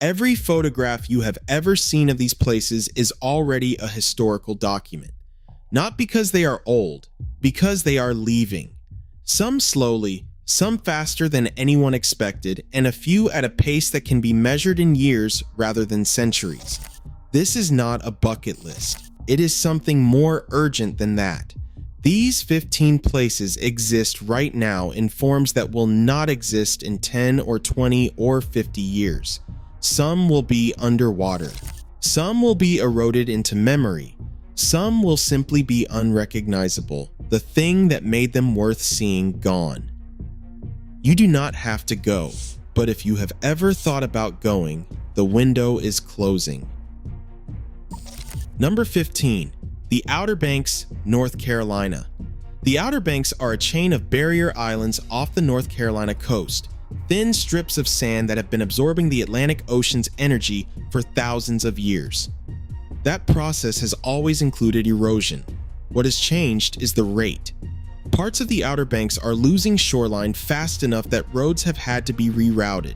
Every photograph you have ever seen of these places is already a historical document. Not because they are old, because they are leaving. Some slowly, some faster than anyone expected, and a few at a pace that can be measured in years rather than centuries. This is not a bucket list. It is something more urgent than that. These 15 places exist right now in forms that will not exist in 10 or 20 or 50 years. Some will be underwater. Some will be eroded into memory. Some will simply be unrecognizable, the thing that made them worth seeing gone. You do not have to go, but if you have ever thought about going, the window is closing. Number 15. The Outer Banks, North Carolina. The Outer Banks are a chain of barrier islands off the North Carolina coast, thin strips of sand that have been absorbing the Atlantic Ocean's energy for thousands of years. That process has always included erosion. What has changed is the rate. Parts of the Outer Banks are losing shoreline fast enough that roads have had to be rerouted.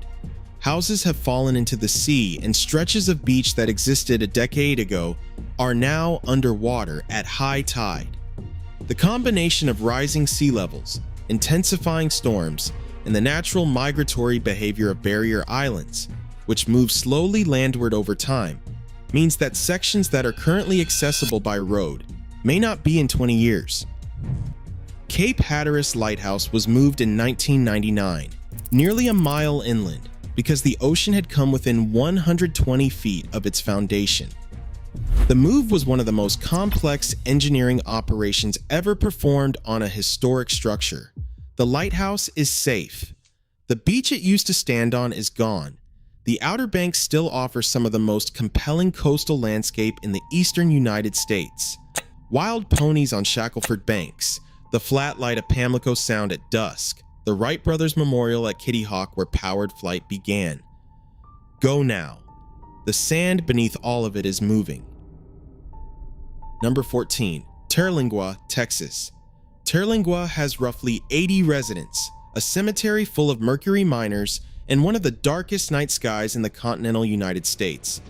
Houses have fallen into the sea, and stretches of beach that existed a decade ago are now underwater at high tide. The combination of rising sea levels, intensifying storms, and the natural migratory behavior of barrier islands, which move slowly landward over time, means that sections that are currently accessible by road may not be in 20 years. Cape Hatteras Lighthouse was moved in 1999, nearly a mile inland, because the ocean had come within 120 feet of its foundation. The move was one of the most complex engineering operations ever performed on a historic structure. The lighthouse is safe. The beach it used to stand on is gone. The Outer Banks still offers some of the most compelling coastal landscape in the eastern United States. Wild ponies on Shackleford Banks, the flat light of Pamlico Sound at dusk, the Wright Brothers Memorial at Kitty Hawk where powered flight began. Go now. The sand beneath all of it is moving. Number 14. Terlingua, Texas. Terlingua has roughly 80 residents, a cemetery full of mercury miners, and one of the darkest night skies in the continental United States.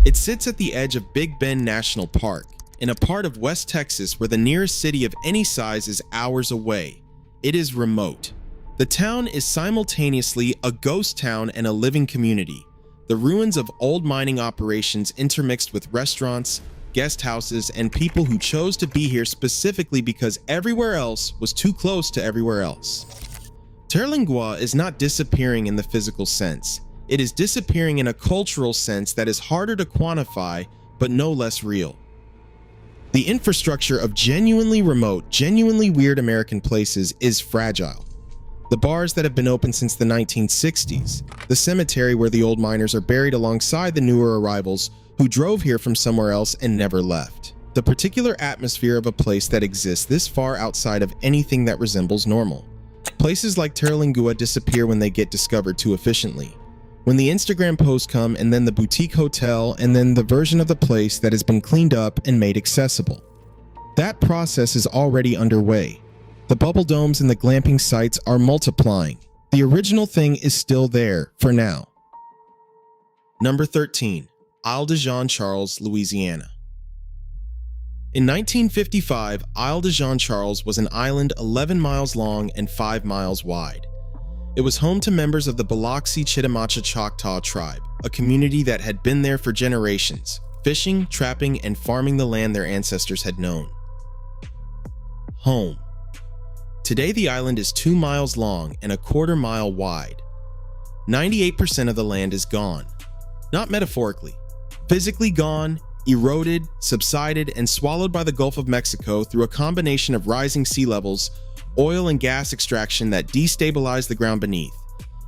It sits at the edge of Big Bend National Park, in a part of West Texas where the nearest city of any size is hours away. It is remote. The town is simultaneously a ghost town and a living community. The ruins of old mining operations intermixed with restaurants, guest houses, and people who chose to be here specifically because everywhere else was too close to everywhere else. Terlingua is not disappearing in the physical sense. It is disappearing in a cultural sense that is harder to quantify, but no less real. The infrastructure of genuinely remote, genuinely weird American places is fragile. The bars that have been open since the 1960s, the cemetery where the old miners are buried alongside the newer arrivals who drove here from somewhere else and never left. The particular atmosphere of a place that exists this far outside of anything that resembles normal. Places like Terlingua disappear when they get discovered too efficiently. When the Instagram posts come, and then the boutique hotel, and then the version of the place that has been cleaned up and made accessible. That process is already underway. The bubble domes and the glamping sites are multiplying. The original thing is still there for now. Number 13. Isle de Jean-Charles, Louisiana. In 1955, Isle de Jean-Charles was an island 11 miles long and 5 miles wide. It was home to members of the Biloxi Chitimacha Choctaw tribe, a community that had been there for generations, fishing, trapping, and farming the land their ancestors had known. Home. Today the island is 2 miles long and a quarter mile wide. 98% of the land is gone. Not metaphorically. Physically gone, eroded, subsided, and swallowed by the Gulf of Mexico through a combination of rising sea levels, oil and gas extraction that destabilized the ground beneath,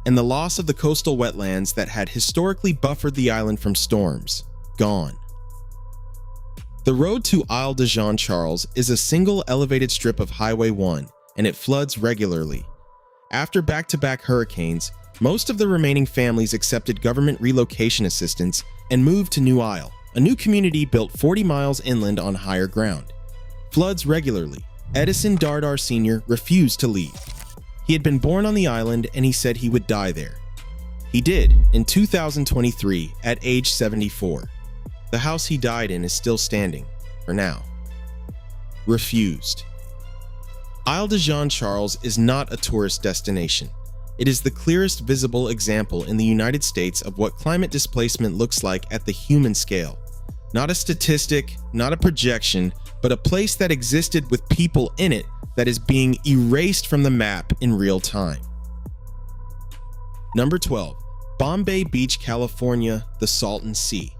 and the loss of the coastal wetlands that had historically buffered the island from storms. Gone. The road to Isle de Jean-Charles is a single elevated strip of Highway 1, and it floods regularly. After back-to-back hurricanes, most of the remaining families accepted government relocation assistance and moved to New Isle, a new community built 40 miles inland on higher ground. Floods regularly. Edison Dardar Sr. refused to leave. He had been born on the island and he said he would die there. He did, in 2023, at age 74. The house he died in is still standing, for now. Refused. Isle de Jean-Charles is not a tourist destination. It is the clearest visible example in the United States of what climate displacement looks like at the human scale. Not a statistic, not a projection, but a place that existed with people in it that is being erased from the map in real time. Number 12. Bombay Beach, California, the Salton Sea.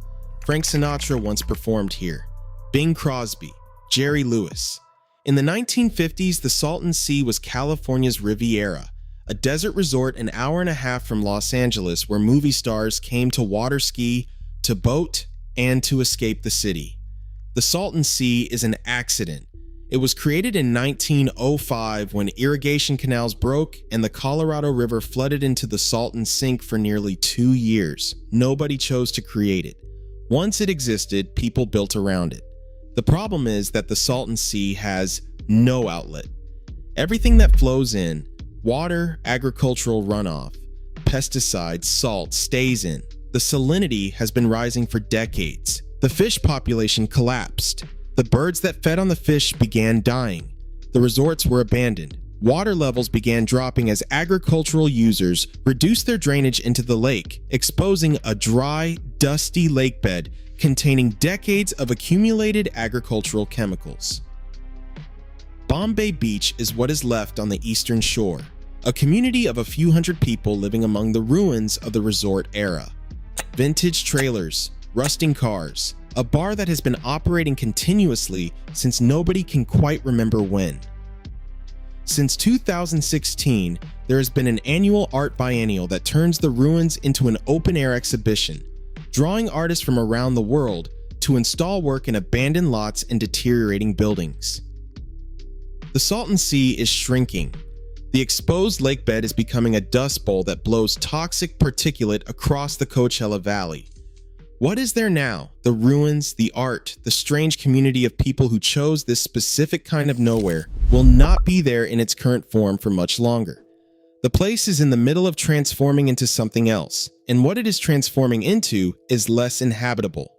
Frank Sinatra once performed here. Bing Crosby, Jerry Lewis. In the 1950s, the Salton Sea was California's Riviera, a desert resort an hour and a half from Los Angeles where movie stars came to water ski, to boat, and to escape the city. The Salton Sea is an accident. It was created in 1905 when irrigation canals broke and the Colorado River flooded into the Salton Sink for nearly 2 years. Nobody chose to create it. Once it existed, people built around it. The problem is that the Salton Sea has no outlet. Everything that flows in, water, agricultural runoff, pesticides, salt, stays in. The salinity has been rising for decades. The fish population collapsed. The birds that fed on the fish began dying. The resorts were abandoned. Water levels began dropping as agricultural users reduced their drainage into the lake, exposing a dry, dusty lakebed containing decades of accumulated agricultural chemicals. Bombay Beach is what is left on the eastern shore, a community of a few hundred people living among the ruins of the resort era. Vintage trailers, rusting cars, a bar that has been operating continuously since nobody can quite remember when. Since 2016, there has been an annual art biennial that turns the ruins into an open-air exhibition, drawing artists from around the world to install work in abandoned lots and deteriorating buildings. The Salton Sea is shrinking. The exposed lakebed is becoming a dust bowl that blows toxic particulate across the Coachella Valley. What is there now? The ruins, the art, the strange community of people who chose this specific kind of nowhere will not be there in its current form for much longer. The place is in the middle of transforming into something else, and what it is transforming into is less inhabitable.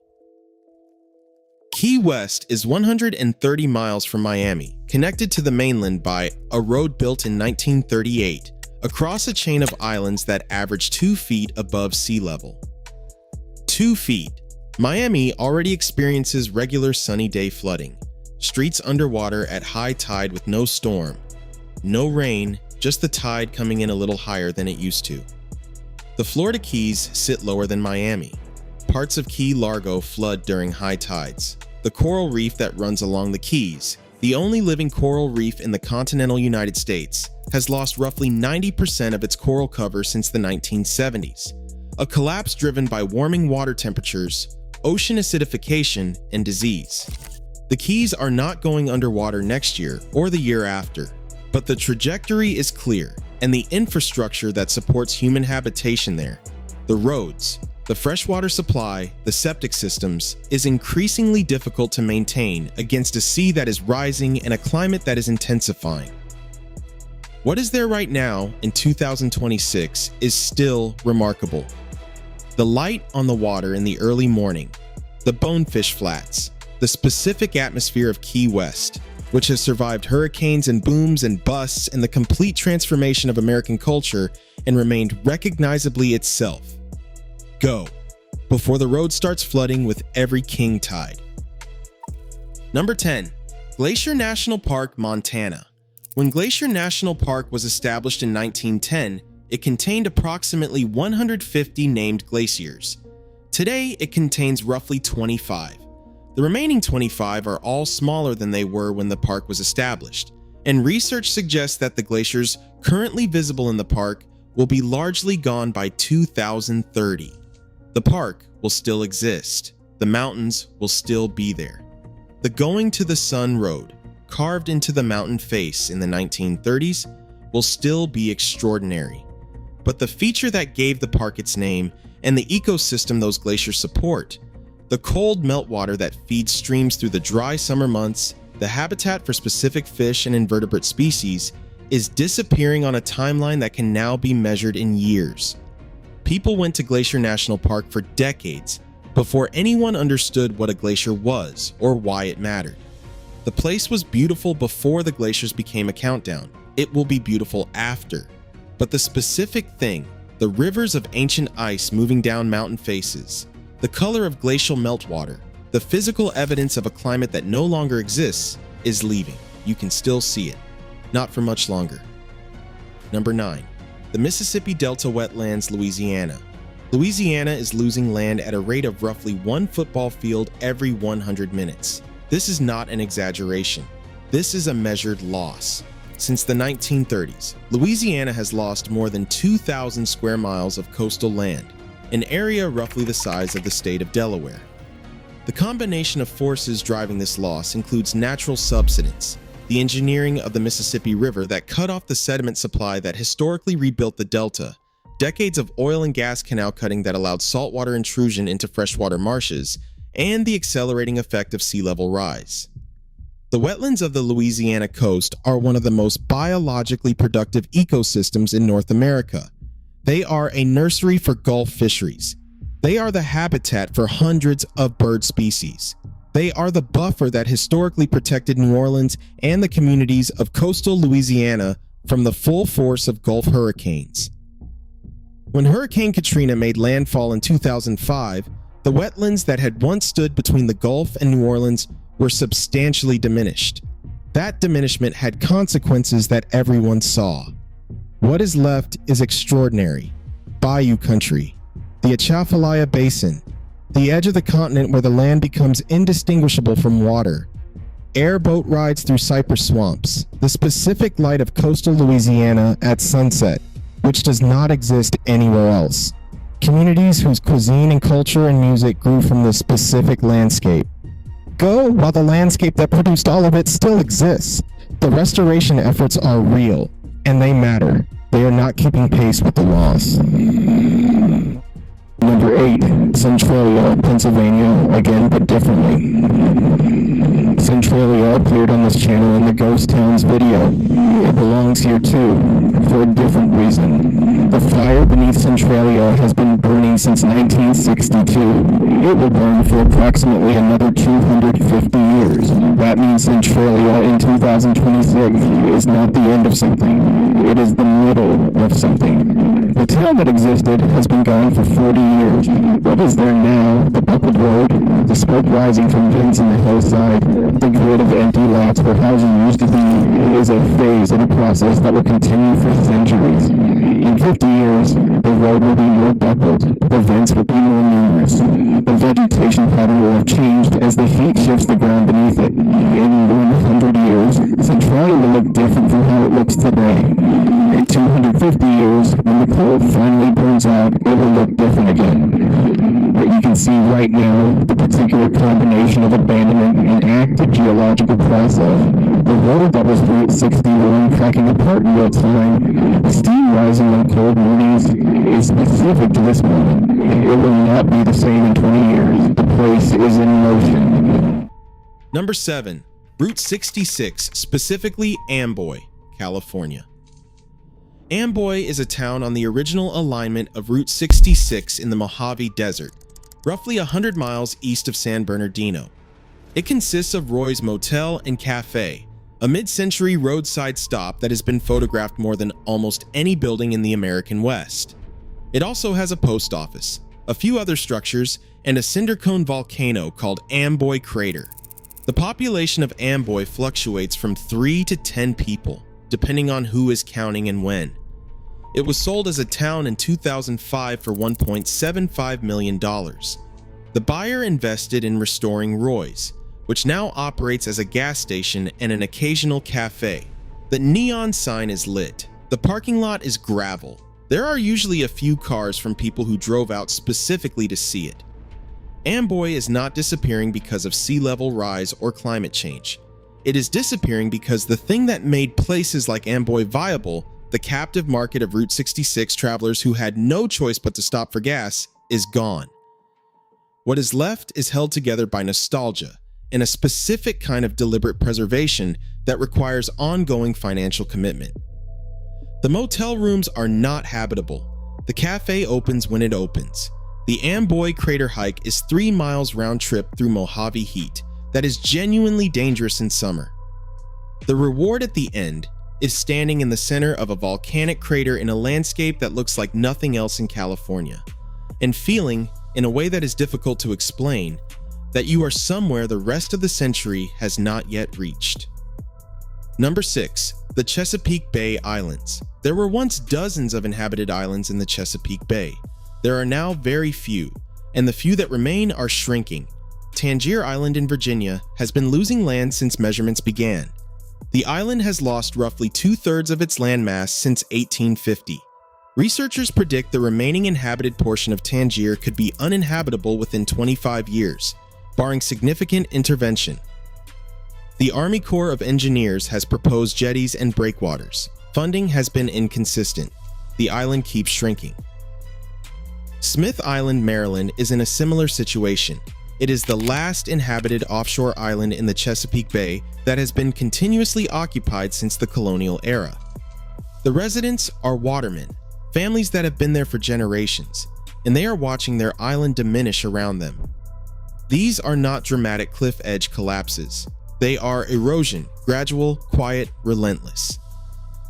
Key West is 130 miles from Miami, connected to the mainland by a road built in 1938, across a chain of islands that average 2 feet above sea level. 2 feet. Miami already experiences regular sunny day flooding, streets underwater at high tide with no storm, no rain, just the tide coming in a little higher than it used to. The Florida Keys sit lower than Miami. Parts of Key Largo flood during high tides. The coral reef that runs along the Keys, the only living coral reef in the continental United States, has lost roughly 90% of its coral cover since the 1970s. A collapse driven by warming water temperatures, ocean acidification, and disease. The Keys are not going underwater next year or the year after, but the trajectory is clear, and the infrastructure that supports human habitation there, the roads, the freshwater supply, the septic systems, is increasingly difficult to maintain against a sea that is rising and a climate that is intensifying. What is there right now in 2026 is still remarkable. The light on the water in the early morning, the bonefish flats, the specific atmosphere of Key West, which has survived hurricanes and booms and busts and the complete transformation of American culture and remained recognizably itself. Go, before the road starts flooding with every king tide. Number 10. Glacier National Park, Montana. When Glacier National Park was established in 1910, it contained approximately 150 named glaciers. Today, it contains roughly 25. The remaining 25 are all smaller than they were when the park was established, and research suggests that the glaciers currently visible in the park will be largely gone by 2030. The park will still exist. The mountains will still be there. The Going to the Sun Road, carved into the mountain face in the 1930s, will still be extraordinary. But the feature that gave the park its name and the ecosystem those glaciers support, the cold meltwater that feeds streams through the dry summer months, the habitat for specific fish and invertebrate species, is disappearing on a timeline that can now be measured in years. People went to Glacier National Park for decades before anyone understood what a glacier was or why it mattered. The place was beautiful before the glaciers became a countdown. It will be beautiful after. But the specific thing, the rivers of ancient ice moving down mountain faces, the color of glacial meltwater, the physical evidence of a climate that no longer exists, is leaving. You can still see it. Not for much longer. Number 9. The Mississippi Delta Wetlands, Louisiana. Louisiana is losing land at a rate of roughly 1 football field every 100 minutes. This is not an exaggeration. This is a measured loss. Since the 1930s, Louisiana has lost more than 2,000 square miles of coastal land, an area roughly the size of the state of Delaware. The combination of forces driving this loss includes natural subsidence, the engineering of the Mississippi River that cut off the sediment supply that historically rebuilt the delta, decades of oil and gas canal cutting that allowed saltwater intrusion into freshwater marshes, and the accelerating effect of sea level rise. The wetlands of the Louisiana coast are one of the most biologically productive ecosystems in North America. They are a nursery for Gulf fisheries. They are the habitat for hundreds of bird species. They are the buffer that historically protected New Orleans and the communities of coastal Louisiana from the full force of Gulf hurricanes. When Hurricane Katrina made landfall in 2005, the wetlands that had once stood between the Gulf and New Orleans were substantially diminished. That diminishment had consequences that everyone saw. What is left is extraordinary. Bayou country, the Atchafalaya Basin, the edge of the continent where the land becomes indistinguishable from water, airboat rides through cypress swamps, the specific light of coastal Louisiana at sunset, which does not exist anywhere else. Communities whose cuisine and culture and music grew from this specific landscape. Go while the landscape that produced all of it still exists. The restoration efforts are real, and they matter. They are not keeping pace with the loss. Number 8. Centralia, Pennsylvania, again but differently. Centralia appeared on this channel in the Ghost Towns video. It belongs here too, for a different reason. The fire beneath Centralia has been burning since 1962. It will burn for approximately another 250 years. That means Centralia in 2026 is not the end of something. It is the middle of something. The town that existed has been gone for 40 years. What is there now? The buckled road, the smoke rising from vents in the hillside, the grid of empty lots where housing used to be is a phase in a process that will continue for centuries. In 50 years, the road will be more buckled, the vents will be more numerous. The vegetation pattern will have changed as the heat shifts the ground beneath it. In 100 years, Centralia will look different from how it looks today. In 250 years, when the coal finally burns out, it will look different again. But you can see right now the particular combination of abandonment and active geological process. The road that was Route 61 cracking apart in real time, the steam rising on cold mornings, is specific to this moment. It will not be the same in 20 years. The place is in motion. Number 7. Route 66, specifically Amboy, California. Amboy is a town on the original alignment of Route 66 in the Mojave Desert, roughly 100 miles east of San Bernardino. It consists of Roy's Motel and Cafe, a mid-century roadside stop that has been photographed more than almost any building in the American West. It also has a post office, a few other structures, and a cinder cone volcano called Amboy Crater. The population of Amboy fluctuates from 3 to 10 people, depending on who is counting and when. It was sold as a town in 2005 for $1.75 million. The buyer invested in restoring Roy's, which now operates as a gas station and an occasional cafe. The neon sign is lit. The parking lot is gravel. There are usually a few cars from people who drove out specifically to see it. Amboy is not disappearing because of sea level rise or climate change. It is disappearing because the thing that made places like Amboy viable, the captive market of Route 66 travelers who had no choice but to stop for gas, is gone. What is left is held together by nostalgia and a specific kind of deliberate preservation that requires ongoing financial commitment. The motel rooms are not habitable. The cafe opens when it opens. The Amboy Crater hike is 3 miles round trip through Mojave heat that is genuinely dangerous in summer. The reward at the end is standing in the center of a volcanic crater in a landscape that looks like nothing else in California, and feeling, in a way that is difficult to explain, that you are somewhere the rest of the century has not yet reached. Number 6. The Chesapeake Bay Islands. There were once dozens of inhabited islands in the Chesapeake Bay. There are now very few, and the few that remain are shrinking. Tangier Island in Virginia has been losing land since measurements began. The island has lost roughly 2/3 of its landmass since 1850. Researchers predict the remaining inhabited portion of Tangier could be uninhabitable within 25 years, barring significant intervention. The Army Corps of Engineers has proposed jetties and breakwaters. Funding has been inconsistent. The island keeps shrinking. Smith Island, Maryland is in a similar situation. It is the last inhabited offshore island in the Chesapeake Bay that has been continuously occupied since the colonial era. The residents are watermen, families that have been there for generations, and they are watching their island diminish around them. These are not dramatic cliff edge collapses. They are erosion, gradual, quiet, relentless.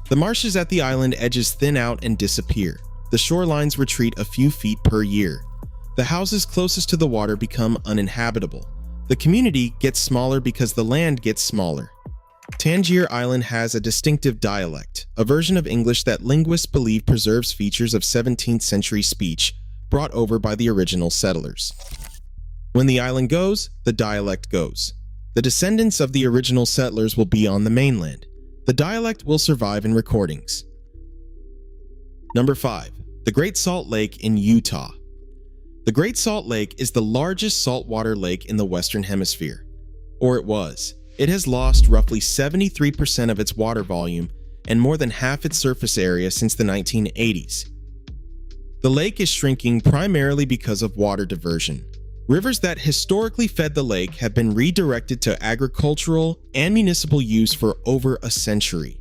The marshes at the island edges thin out and disappear. The shorelines retreat a few feet per year. The houses closest to the water become uninhabitable. The community gets smaller because the land gets smaller. Tangier Island has a distinctive dialect, a version of English that linguists believe preserves features of 17th century speech brought over by the original settlers. When the island goes, the dialect goes. The descendants of the original settlers will be on the mainland. The dialect will survive in recordings. Number 5. The Great Salt Lake in Utah. The Great Salt Lake is the largest saltwater lake in the Western Hemisphere. Or it was. It has lost roughly 73% of its water volume and more than half its surface area since the 1980s. The lake is shrinking primarily because of water diversion. Rivers that historically fed the lake have been redirected to agricultural and municipal use for over a century.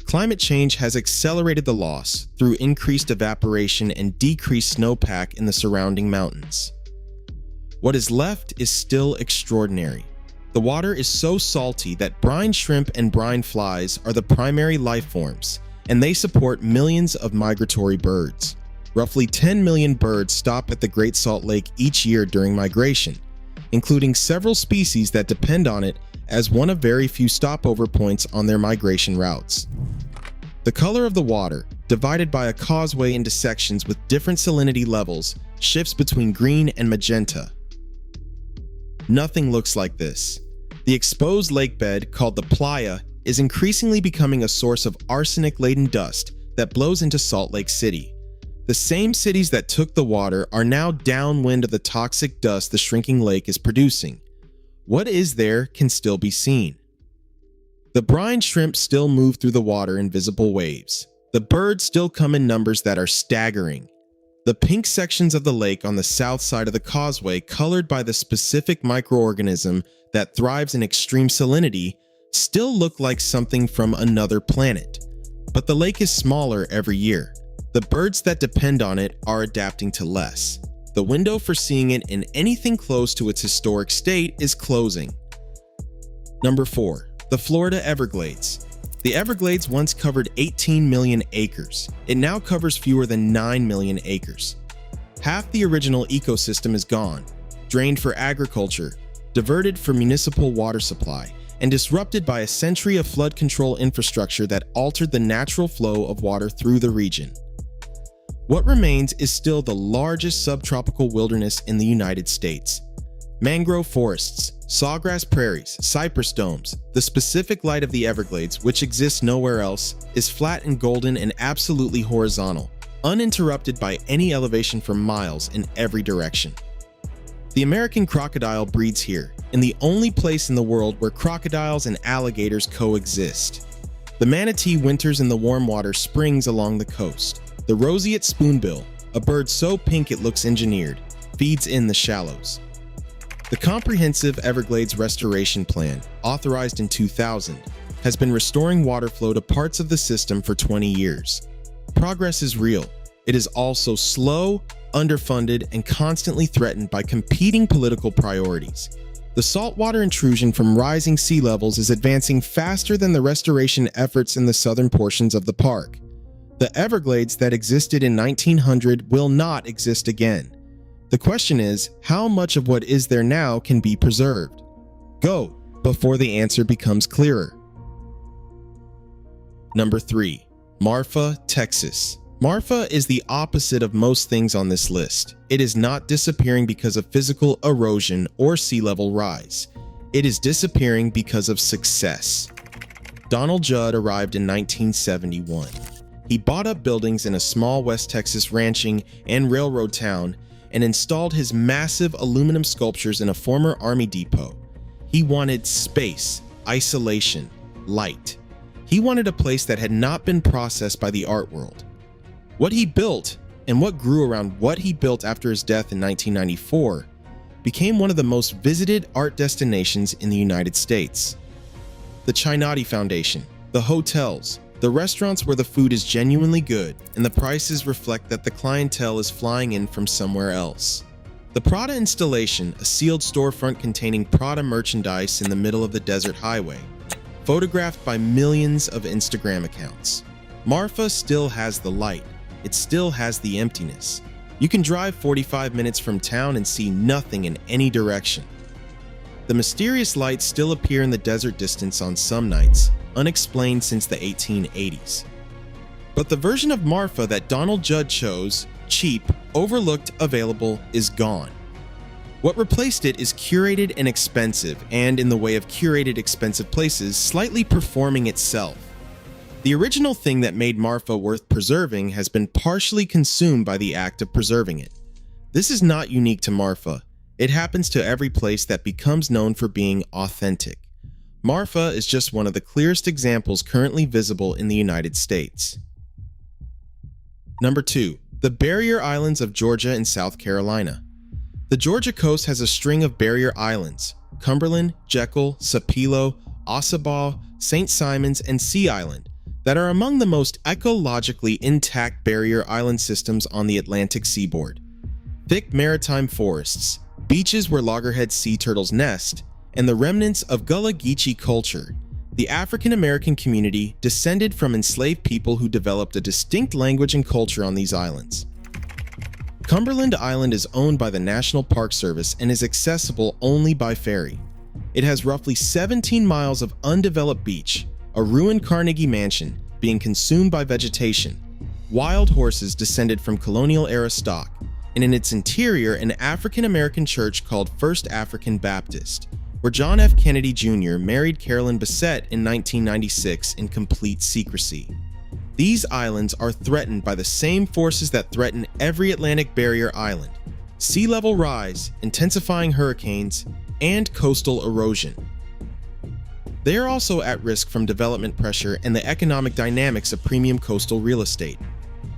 Climate change has accelerated the loss through increased evaporation and decreased snowpack in the surrounding mountains. What is left is still extraordinary. The water is so salty that brine shrimp and brine flies are the primary life forms, and they support millions of migratory birds. Roughly 10 million birds stop at the Great Salt Lake each year during migration, including several species that depend on it as one of very few stopover points on their migration routes. The color of the water, divided by a causeway into sections with different salinity levels, shifts between green and magenta. Nothing looks like this. The exposed lake bed, called the playa, is increasingly becoming a source of arsenic-laden dust that blows into Salt Lake City. The same cities that took the water are now downwind of the toxic dust the shrinking lake is producing. What is there can still be seen. The brine shrimp still move through the water in visible waves. The birds still come in numbers that are staggering. The pink sections of the lake on the south side of the causeway, colored by the specific microorganism that thrives in extreme salinity, still look like something from another planet. But the lake is smaller every year. The birds that depend on it are adapting to less. The window for seeing it in anything close to its historic state is closing. Number 4. The Florida Everglades. The Everglades once covered 18 million acres. It now covers fewer than 9 million acres. Half the original ecosystem is gone, drained for agriculture, diverted for municipal water supply, and disrupted by a century of flood control infrastructure that altered the natural flow of water through the region. What remains is still the largest subtropical wilderness in the United States. Mangrove forests, sawgrass prairies, cypress domes. The specific light of the Everglades, which exists nowhere else, is flat and golden and absolutely horizontal, uninterrupted by any elevation for miles in every direction. The American crocodile breeds here, in the only place in the world where crocodiles and alligators coexist. The manatee winters in the warm water springs along the coast. The roseate spoonbill, a bird so pink it looks engineered, feeds in the shallows. The Comprehensive Everglades Restoration Plan, authorized in 2000, has been restoring water flow to parts of the system for 20 years. Progress is real, It is also slow, underfunded, and constantly threatened by competing political priorities. The saltwater intrusion from rising sea levels is advancing faster than the restoration efforts in the southern portions of the park. The Everglades that existed in 1900 will not exist again. The question is, how much of what is there now can be preserved? Go, before the answer becomes clearer. Number 3. Marfa, Texas. Marfa is the opposite of most things on this list. It is not disappearing because of physical erosion or sea level rise. It is disappearing because of success. Donald Judd arrived in 1971. He bought up buildings in a small West Texas ranching and railroad town and installed his massive aluminum sculptures in a former army depot. He wanted space, isolation, light. He wanted a place that had not been processed by the art world. What he built, and what grew around what he built after his death in 1994, became one of the most visited art destinations in the United States. The Chinati Foundation, the hotels, the restaurants where the food is genuinely good and the prices reflect that the clientele is flying in from somewhere else. The Prada installation, a sealed storefront containing Prada merchandise in the middle of the desert highway, photographed by millions of Instagram accounts. Marfa still has the light. It still has the emptiness. You can drive 45 minutes from town and see nothing in any direction. The mysterious lights still appear in the desert distance on some nights, unexplained since the 1880s. But the version of Marfa that Donald Judd chose, cheap, overlooked, available, is gone. What replaced it is curated and expensive, and in the way of curated expensive places, slightly performing itself. The original thing that made Marfa worth preserving has been partially consumed by the act of preserving it. This is not unique to Marfa. It happens to every place that becomes known for being authentic. Marfa is just one of the clearest examples currently visible in the United States. Number 2. The Barrier Islands of Georgia and South Carolina. The Georgia coast has a string of barrier islands: Cumberland, Jekyll, Sapelo, Ossabaw, St. Simons, and Sea Island, that are among the most ecologically intact barrier island systems on the Atlantic seaboard. Thick maritime forests, beaches where loggerhead sea turtles nest, and the remnants of Gullah Geechee culture, the African-American community descended from enslaved people who developed a distinct language and culture on these islands. Cumberland Island is owned by the National Park Service and is accessible only by ferry. It has roughly 17 miles of undeveloped beach, a ruined Carnegie Mansion being consumed by vegetation, wild horses descended from colonial-era stock, and in its interior an African-American church called First African Baptist, where John F. Kennedy Jr. married Carolyn Bessette in 1996 in complete secrecy. These islands are threatened by the same forces that threaten every Atlantic barrier island: sea level rise, intensifying hurricanes, and coastal erosion. They are also at risk from development pressure and the economic dynamics of premium coastal real estate.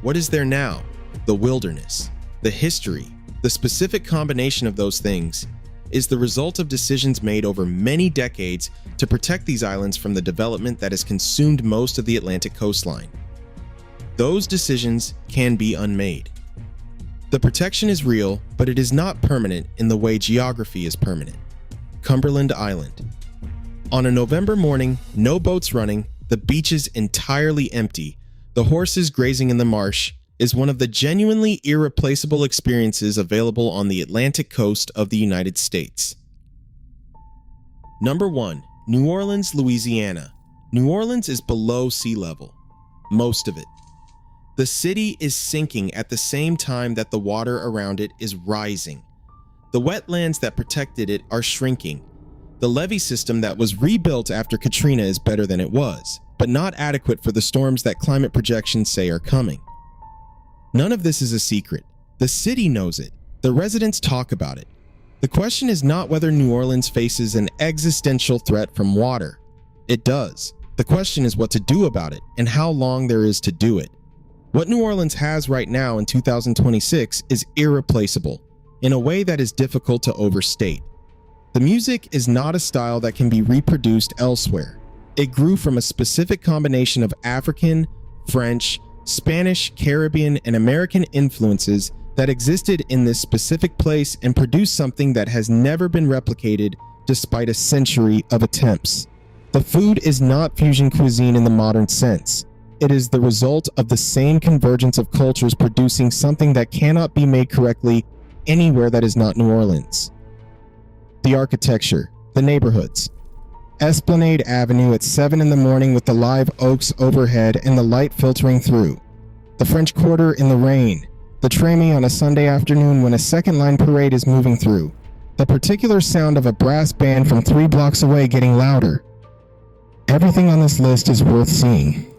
What is there now? The wilderness, the history, the specific combination of those things is the result of decisions made over many decades to protect these islands from the development that has consumed most of the Atlantic coastline. Those decisions can be unmade. The protection is real, but it is not permanent in the way geography is permanent. Cumberland Island. On a November morning, no boats running, the beaches entirely empty, the horses grazing in the marsh, is one of the genuinely irreplaceable experiences available on the Atlantic coast of the United States. Number 1. New Orleans, Louisiana. New Orleans is below sea level. Most of it. The city is sinking at the same time that the water around it is rising. The wetlands that protected it are shrinking. The levee system that was rebuilt after Katrina is better than it was, but not adequate for the storms that climate projections say are coming. None of this is a secret. The city knows it. The residents talk about it. The question is not whether New Orleans faces an existential threat from water. It does. The question is what to do about it and how long there is to do it. What New Orleans has right now in 2026 is irreplaceable, in a way that is difficult to overstate. The music is not a style that can be reproduced elsewhere. It grew from a specific combination of African, French, Spanish, Caribbean, and American influences that existed in this specific place and produced something that has never been replicated despite a century of attempts. The food is not fusion cuisine in the modern sense. It is the result of the same convergence of cultures producing something that cannot be made correctly anywhere that is not New Orleans. The architecture, the neighborhoods. Esplanade Avenue at 7 in the morning with the live oaks overhead and the light filtering through. The French Quarter in the rain. The Trammy on a Sunday afternoon when a second line parade is moving through. The particular sound of a brass band from 3 blocks away getting louder. Everything on this list is worth seeing.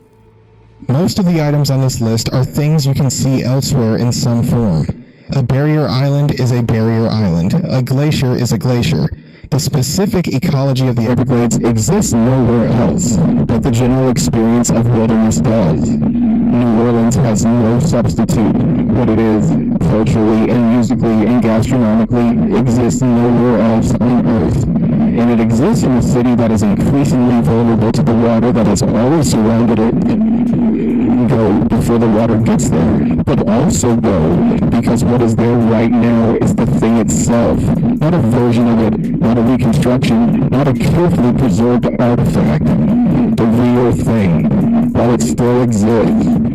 Most of the items on this list are things you can see elsewhere in some form. A barrier island is a barrier island. A glacier is a glacier. The specific ecology of the Everglades exists nowhere else, but the general experience of wilderness does. New Orleans has no substitute. What it is, culturally and musically and gastronomically, exists nowhere else on Earth. And it exists in a city that is increasingly vulnerable to the water that has always surrounded it. Go before the water gets there, but also go because what is there right now is the thing itself, not a version of it, not a reconstruction, not a carefully preserved artifact, the real thing, while it still exists.